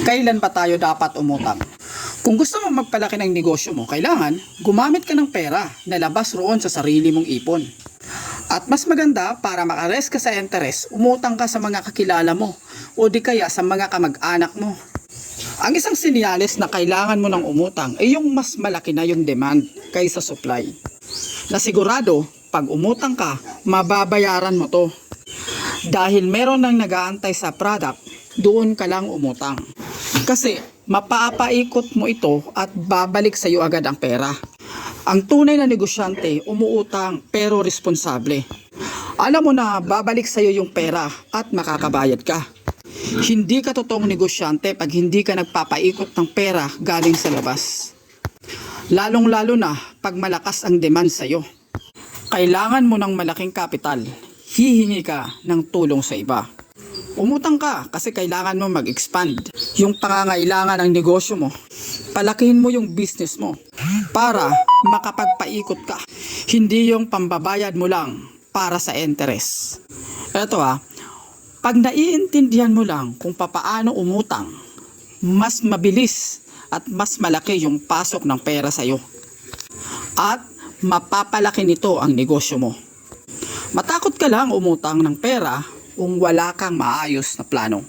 Kailan pa tayo dapat umutang? Kung gusto mo magpalaki ng negosyo mo, kailangan gumamit ka ng pera na labas roon sa sarili mong ipon. At mas maganda para makares ka sa interes, umutang ka sa mga kakilala mo o di kaya sa mga kamag-anak mo. Ang isang senyales na kailangan mo ng umutang ay yung mas malaki na yung demand kaysa supply. Na sigurado, pag umutang ka, mababayaran mo to. Dahil meron nang nag-aantay sa product, doon ka lang umutang. Kasi mapapaikot mo ito at babalik sa iyo agad ang pera. Ang tunay na negosyante, umuutang pero responsable. Alam mo na babalik sa iyo yung pera at makakabayad ka. Hindi ka totoong negosyante pag hindi ka nagpapaikot ng pera galing sa labas. Lalong-lalo na pag malakas ang demand sa iyo. Kailangan mo ng malaking kapital. Hihingi ka ng tulong sa iba. Umutang ka kasi kailangan mo mag-expand yung pangangailangan ng negosyo mo. Palakihin mo yung business mo para makapagpaikot ka. Hindi yung pambabayad mo lang para sa interest. Eto pag naiintindihan mo lang kung papaano umutang, mas mabilis at mas malaki yung pasok ng pera sa iyo. At mapapalaki nito ang negosyo mo. Matakot ka lang umutang ng pera kung wala kang maayos na plano.